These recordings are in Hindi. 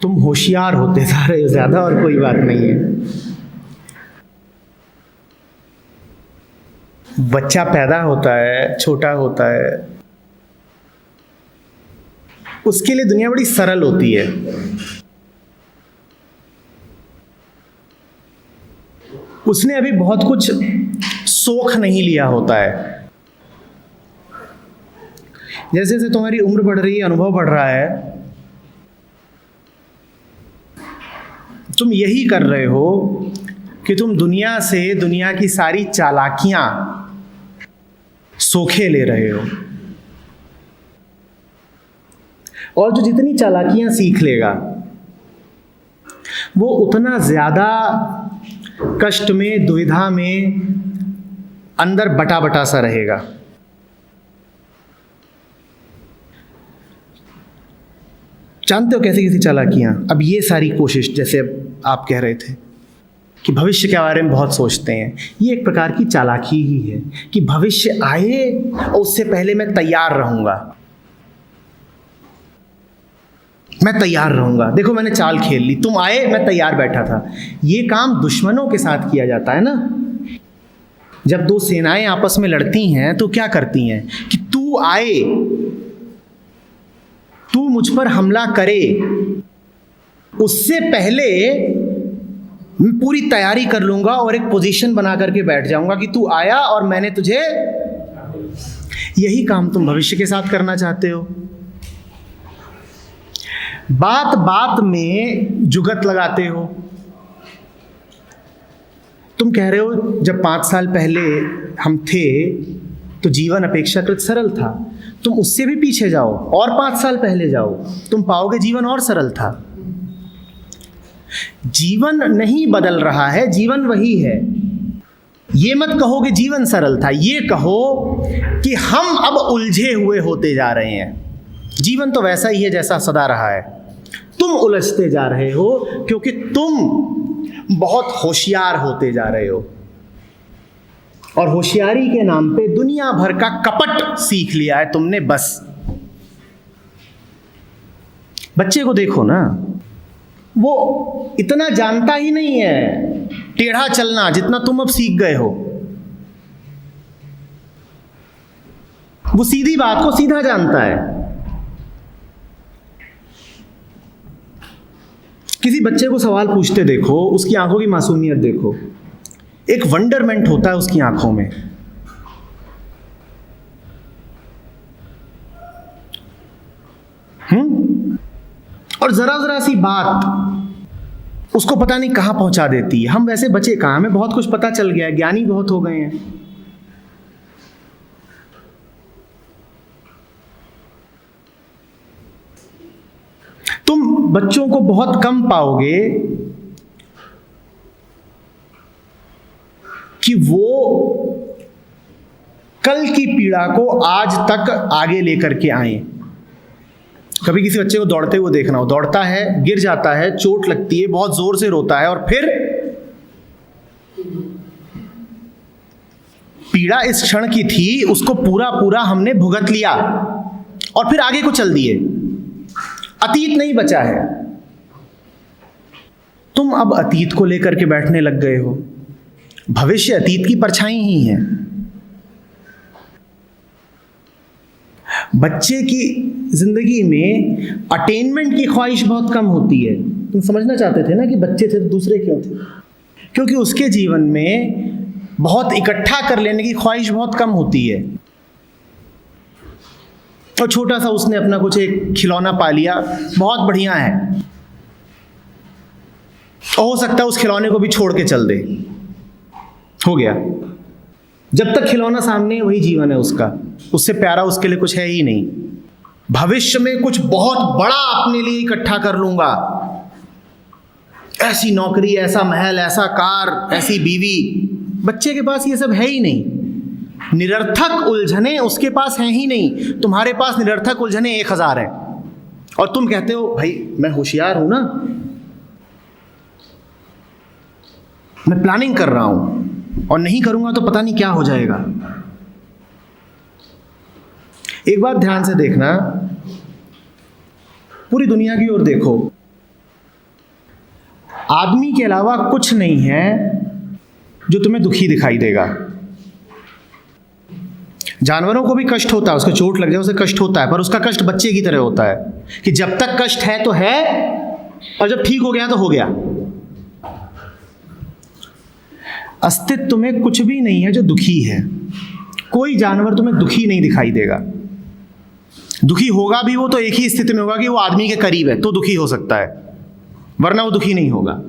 तुम होशियार होते जा रहे हो, ज्यादा और कोई बात नहीं है। बच्चा पैदा होता है, छोटा होता है, उसके लिए दुनिया बड़ी सरल होती है। उसने अभी बहुत कुछ सोख नहीं लिया होता है। जैसे जैसे तुम्हारी उम्र बढ़ रही है, अनुभव बढ़ रहा है, तुम यही कर रहे हो कि तुम दुनिया से दुनिया की सारी चालाकियां सोखे ले रहे हो। और जो जितनी चालाकियां सीख लेगा वो उतना ज्यादा कष्ट में, दुविधा में, अंदर बटा बटा सा रहेगा। जानते हो कैसी कैसी चालाकियां? अब ये सारी कोशिश, जैसे अब आप कह रहे थे कि भविष्य के बारे में बहुत सोचते हैं, ये एक प्रकार की चालाकी ही है कि भविष्य आए और उससे पहले मैं तैयार रहूंगा, मैं तैयार रहूंगा। देखो मैंने चाल खेल ली, तुम आए मैं तैयार बैठा था। ये काम दुश्मनों के साथ किया जाता है ना। जब दो सेनाएं आपस में लड़ती हैं तो क्या करती हैं कि तू आए, तू मुझ पर हमला करे, उससे पहले मैं पूरी तैयारी कर लूंगा और एक पोजीशन बना करके बैठ जाऊंगा कि तू आया और मैंने तुझे। यही काम तुम भविष्य के साथ करना चाहते हो। बात बात में जुगत लगाते हो। तुम कह रहे हो जब 5 साल पहले हम थे तो जीवन अपेक्षाकृत सरल था। तुम उससे भी पीछे जाओ और 5 साल पहले जाओ, तुम पाओगे जीवन और सरल था। जीवन नहीं बदल रहा है, जीवन वही है। ये मत कहो कि जीवन सरल था, ये कहो कि हम अब उलझे हुए होते जा रहे हैं। जीवन तो वैसा ही है जैसा सदा रहा है, तुम उलझते जा रहे हो क्योंकि तुम बहुत होशियार होते जा रहे हो और होशियारी के नाम पे दुनिया भर का कपट सीख लिया है तुमने। बस बच्चे को देखो ना, वो इतना जानता ही नहीं है टेढ़ा चलना जितना तुम अब सीख गए हो। वो सीधी बात को सीधा जानता है। किसी बच्चे को सवाल पूछते देखो, उसकी आंखों की मासूमियत देखो, एक वंडरमेंट होता है उसकी आंखों में। और जरा जरा सी बात उसको पता नहीं कहां पहुंचा देती है। हम वैसे बचे कहां, हमें बहुत कुछ पता चल गया है, ज्ञानी बहुत हो गए हैं। तुम बच्चों को बहुत कम पाओगे कि वो कल की पीड़ा को आज तक आगे लेकर के आए। कभी किसी बच्चे को दौड़ते हुए देखना हो, दौड़ता है, गिर जाता है, चोट लगती है, बहुत जोर से रोता है और फिर पीड़ा इस क्षण की थी, उसको पूरा पूरा हमने भुगत लिया और फिर आगे को चल दिए। अतीत नहीं बचा है। तुम अब अतीत को लेकर के बैठने लग गए हो। भविष्य अतीत की परछाई ही है। बच्चे की जिंदगी में अटेनमेंट की ख्वाहिश बहुत कम होती है। तुम समझना चाहते थे ना कि बच्चे थे तो दूसरे क्यों थे? क्योंकि उसके जीवन में बहुत इकट्ठा कर लेने की ख्वाहिश बहुत कम होती है। और छोटा सा उसने अपना कुछ एक खिलौना पा लिया, बहुत बढ़िया है, और हो सकता है उस खिलौने को भी छोड़ के चल दे, हो गया। जब तक खिलौना सामने है वही जीवन है उसका, उससे प्यारा उसके लिए कुछ है ही नहीं। भविष्य में कुछ बहुत बड़ा अपने लिए इकट्ठा कर लूंगा, ऐसी नौकरी, ऐसा महल, ऐसा कार, ऐसी बीवी। बच्चे के पास ये सब है ही नहीं। निरर्थक उलझने उसके पास हैं ही नहीं। तुम्हारे पास निरर्थक उलझने 1000 हैं और तुम कहते हो भाई मैं होशियार हूं ना, मैं प्लानिंग कर रहा हूं और नहीं करूंगा तो पता नहीं क्या हो जाएगा। एक बात ध्यान से देखना, पूरी दुनिया की ओर देखो, आदमी के अलावा कुछ नहीं है जो तुम्हें दुखी दिखाई देगा। जानवरों को भी कष्ट होता है, उसको चोट लग जाए उसे कष्ट होता है, पर उसका कष्ट बच्चे की तरह होता है कि जब तक कष्ट है तो है, और जब ठीक हो गया तो हो गया। अस्तित्व में कुछ भी नहीं है जो दुखी है। कोई जानवर तुम्हें दुखी नहीं दिखाई देगा। दुखी होगा भी वो तो एक ही स्थिति में होगा कि वो आदमी के करीब है तो दुखी हो सकता है, वरना वो दुखी नहीं होगा।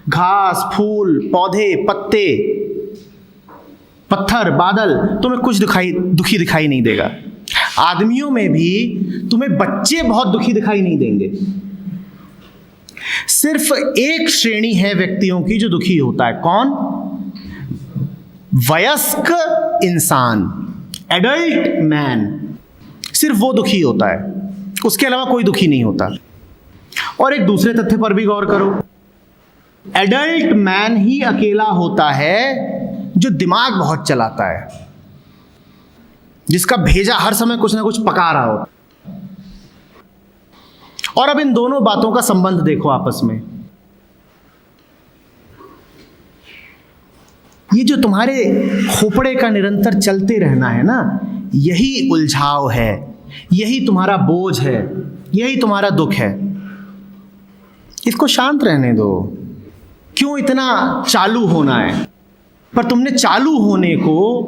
घास, फूल, पौधे, पत्ते, पत्थर, बादल तुम्हें कुछ दुखी दिखाई नहीं देगा। आदमियों में भी तुम्हें बच्चे बहुत दुखी दिखाई नहीं देंगे। सिर्फ एक श्रेणी है व्यक्तियों की जो दुखी होता है। कौन? वयस्क इंसान, एडल्ट मैन, सिर्फ वो दुखी होता है, उसके अलावा कोई दुखी नहीं होता। और एक दूसरे तथ्य पर भी गौर करो, एडल्ट मैन ही अकेला होता है जो दिमाग बहुत चलाता है, जिसका भेजा हर समय कुछ ना कुछ पका रहा हो। और अब इन दोनों बातों का संबंध देखो आपस में। ये जो तुम्हारे खोपड़े का निरंतर चलते रहना है ना, यही उलझाव है, यही तुम्हारा बोझ है, यही तुम्हारा दुख है। इसको शांत रहने दो। क्यों इतना चालू होना है? पर तुमने चालू होने को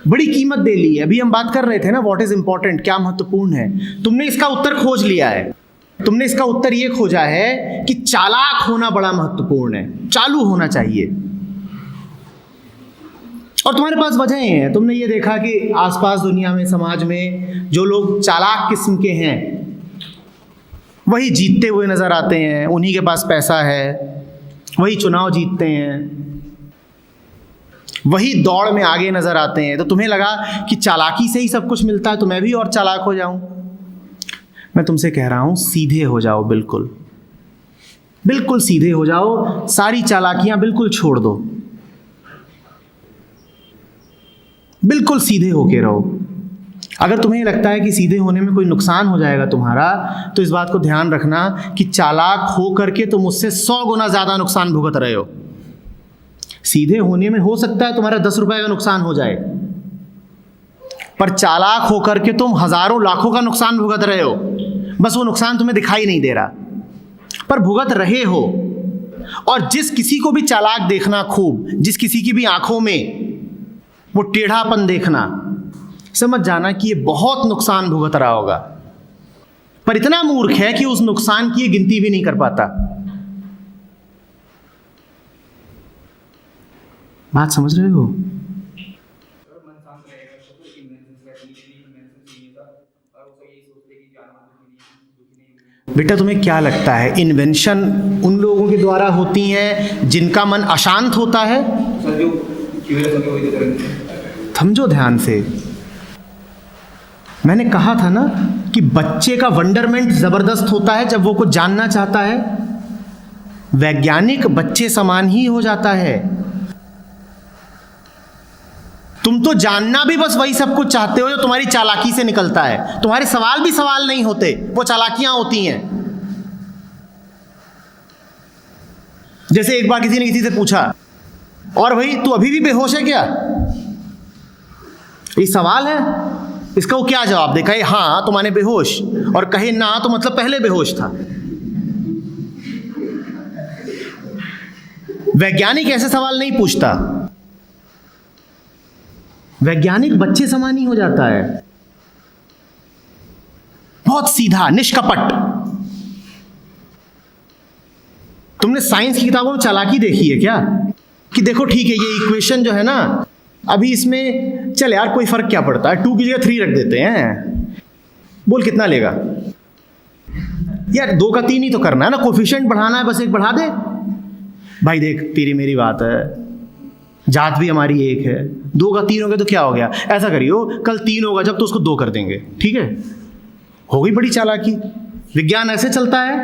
बड़ी कीमत दे ली है। अभी हम बात कर रहे थे ना, व्हाट इज इंपॉर्टेंट, क्या महत्वपूर्ण है। तुमने इसका उत्तर खोज लिया है। तुमने इसका उत्तर ये खोजा है कि चालाक होना बड़ा महत्वपूर्ण है, चालू होना चाहिए। और तुम्हारे पास वजहें हैं। तुमने ये देखा कि आसपास दुनिया में, समाज में जो लोग चालाक किस्म के हैं वही जीतते हुए नजर आते हैं, उन्हीं के पास पैसा है, वही चुनाव जीतते हैं, वही दौड़ में आगे नजर आते हैं। तो तुम्हें लगा कि चालाकी से ही सब कुछ मिलता है, तो मैं भी और चालाक हो जाऊं। मैं तुमसे कह रहा हूं, सीधे हो जाओ, बिल्कुल बिल्कुल सीधे हो जाओ। सारी चालाकियां बिल्कुल छोड़ दो, बिल्कुल सीधे होके रहो। अगर तुम्हें लगता है कि सीधे होने में कोई नुकसान हो जाएगा तुम्हारा, तो इस बात को ध्यान रखना कि चालाक हो करके तुम उससे 100 गुना ज्यादा नुकसान भुगत रहे हो। सीधे होने में हो सकता है तुम्हारा 10 रुपए का नुकसान हो जाए, पर चालाक होकर के तुम हजारों लाखों का नुकसान भुगत रहे हो। बस वो नुकसान तुम्हें दिखाई नहीं दे रहा, पर भुगत रहे हो। और जिस किसी को भी चालाक देखना खूब, जिस किसी की भी आंखों में वो टेढ़ापन देखना, समझ जाना कि ये बहुत नुकसान भुगत रहा होगा, पर इतना मूर्ख है कि उस नुकसान की ये गिनती भी नहीं कर पाता। बात समझ रहे हो? बेटा, तुम्हें क्या लगता है इन्वेंशन उन लोगों के द्वारा होती हैं जिनका मन अशांत होता है? समझो ध्यान से। मैंने कहा था ना कि बच्चे का वंडरमेंट जबरदस्त होता है जब वो कुछ जानना चाहता है। वैज्ञानिक बच्चे समान ही हो जाता है। तुम तो जानना भी बस वही सब कुछ चाहते हो जो तुम्हारी चालाकी से निकलता है। तुम्हारे सवाल भी सवाल नहीं होते, वो चालाकियां होती हैं। जैसे एक बार किसी ने किसी से पूछा, और भाई तू अभी भी बेहोश है क्या? ये सवाल है। इसका वो क्या जवाब दे? कहे हाँ तो माने बेहोश, और कहे ना तो मतलब पहले बेहोश था। वैज्ञानिक ऐसे सवाल नहीं पूछता। वैज्ञानिक बच्चे समान ही हो जाता है, बहुत सीधा, निष्कपट। तुमने साइंस की किताबों में चालाकी देखी है क्या? कि देखो ठीक है, ये इक्वेशन जो है ना, अभी इसमें चल यार कोई फर्क क्या पड़ता है, 2 की जगह 3 रख देते हैं, बोल कितना लेगा यार? 2 का 3 ही तो करना है ना, कोफिशिएंट बढ़ाना है, बस 1 बढ़ा दे। भाई देख, तेरी मेरी बात है, जात भी हमारी एक है, 2 का 3 हो गया तो क्या हो गया? ऐसा करियो, कल 3 होगा जब तो उसको 2 कर देंगे, ठीक है? हो गई बड़ी चालाकी। विज्ञान ऐसे चलता है।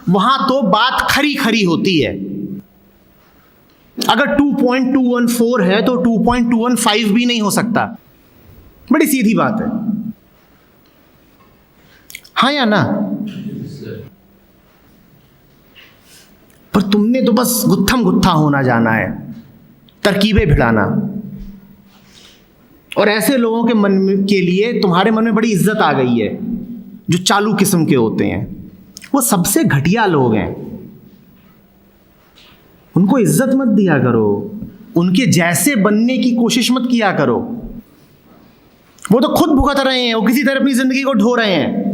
वहां तो बात खरी खरी होती है। अगर 2.214 है तो 2.215 भी नहीं हो सकता। बड़ी सीधी बात है, हाँ या ना? पर तुमने तो बस गुत्थम गुत्था होना जाना है, तरकीबें भिड़ाना। और ऐसे लोगों के मन के लिए तुम्हारे मन में बड़ी इज्जत आ गई है, जो चालू किस्म के होते हैं। वो सबसे घटिया लोग हैं, उनको इज्जत मत दिया करो, उनके जैसे बनने की कोशिश मत किया करो। वो तो खुद भुगत रहे हैं, वो किसी तरह अपनी जिंदगी को ढो रहे हैं।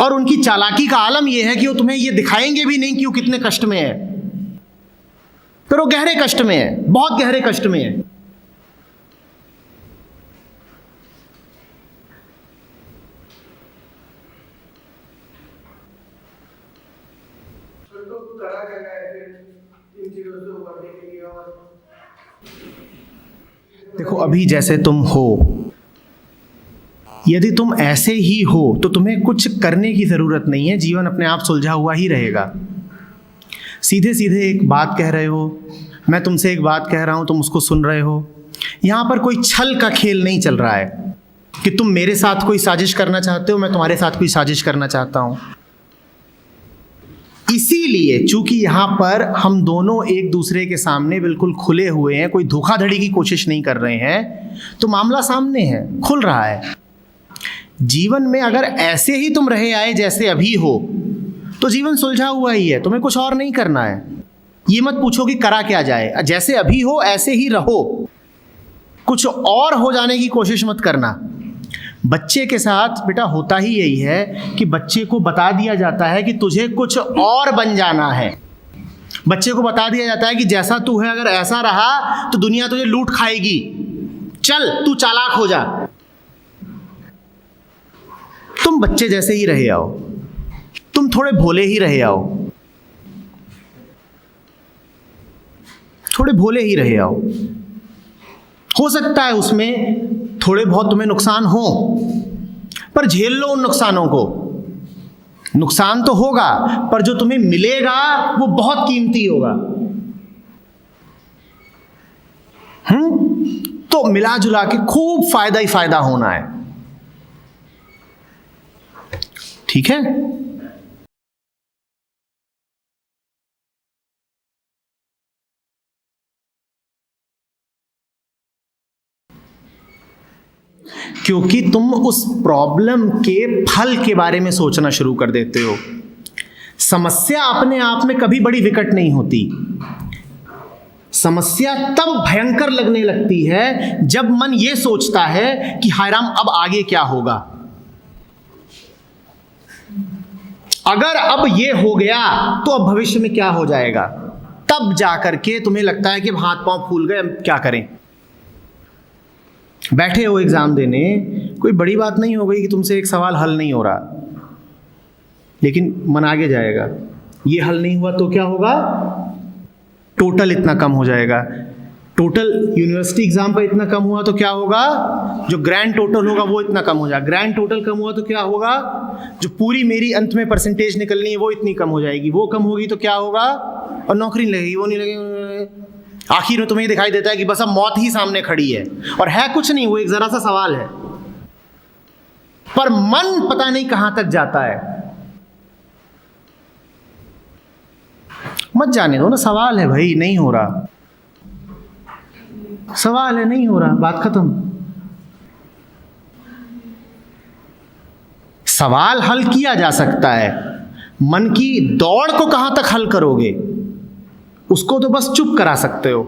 और उनकी चालाकी का आलम यह है कि वो तुम्हें ये दिखाएंगे भी नहीं कि वो कितने कष्ट में है, पर वो गहरे कष्ट में है, बहुत गहरे कष्ट में है। देखो, अभी जैसे तुम हो, यदि तुम ऐसे ही हो तो तुम्हें कुछ करने की जरूरत नहीं है, जीवन अपने आप सुलझा हुआ ही रहेगा। सीधे सीधे एक बात कह रहे हो, मैं तुमसे एक बात कह रहा हूं, तुम उसको सुन रहे हो। यहां पर कोई छल का खेल नहीं चल रहा है कि तुम मेरे साथ कोई साजिश करना चाहते हो, मैं तुम्हारे साथ कोई साजिश करना चाहता हूं। इसीलिए चूंकि यहां पर हम दोनों एक दूसरे के सामने बिल्कुल खुले हुए हैं, कोई धोखाधड़ी की कोशिश नहीं कर रहे हैं, तो मामला सामने है, खुल रहा है। जीवन में अगर ऐसे ही तुम रहे आए जैसे अभी हो, तो जीवन सुलझा हुआ ही है, तुम्हें कुछ और नहीं करना है। ये मत पूछो कि करा क्या जाए, जैसे अभी हो ऐसे ही रहो, कुछ और हो जाने की कोशिश मत करना। बच्चे के साथ बेटा होता ही यही है कि बच्चे को बता दिया जाता है कि तुझे कुछ और बन जाना है। बच्चे को बता दिया जाता है कि जैसा तू है, अगर ऐसा रहा तो दुनिया तुझे लूट खाएगी, चल तू चालाक हो जा। तुम बच्चे जैसे ही रहे आओ, तुम थोड़े भोले ही रहे आओ, थोड़े भोले ही रहे आओ। हो सकता है उसमें थोड़े बहुत तुम्हें नुकसान हो, पर झेल लो उन नुकसानों को। नुकसान तो होगा, पर जो तुम्हें मिलेगा वो बहुत कीमती होगा। तो मिला जुला के खूब फायदा ही फायदा होना है, ठीक है। क्योंकि तुम उस प्रॉब्लम के फल के बारे में सोचना शुरू कर देते हो। समस्या अपने आप में कभी बड़ी विकट नहीं होती। समस्या तब भयंकर लगने लगती है जब मन यह सोचता है कि हाय राम, अब आगे क्या होगा। अगर अब यह हो गया तो अब भविष्य में क्या हो जाएगा, तब जाकर के तुम्हें लगता है कि हाथ पांव फूल गए, अब क्या करें। बैठे हो एग्जाम देने, कोई बड़ी बात नहीं हो गई कि तुमसे एक सवाल हल नहीं हो रहा, लेकिन मन आगे जाएगा। ये हल नहीं हुआ तो क्या होगा, टोटल इतना कम हो जाएगा। टोटल यूनिवर्सिटी एग्जाम पर इतना कम हुआ तो क्या होगा, जो ग्रैंड टोटल होगा वो इतना कम हो जाएगा। ग्रैंड टोटल कम हुआ तो क्या होगा, जो पूरी मेरी अंत में परसेंटेज निकलनी है वो इतनी कम हो जाएगी। वो कम होगी तो क्या होगा, और नौकरी नहीं लगेगी, वो नहीं लगेगी। आखिर में तुम्हें दिखाई देता है कि बस अब मौत ही सामने खड़ी है, और है कुछ नहीं, वो एक जरा सा सवाल है। पर मन पता नहीं कहां तक जाता है। मत जाने दो ना, सवाल है भाई, नहीं हो रहा, सवाल है, नहीं हो रहा, बात खत्म। सवाल हल किया जा सकता है, मन की दौड़ को कहां तक हल करोगे, उसको तो बस चुप करा सकते हो।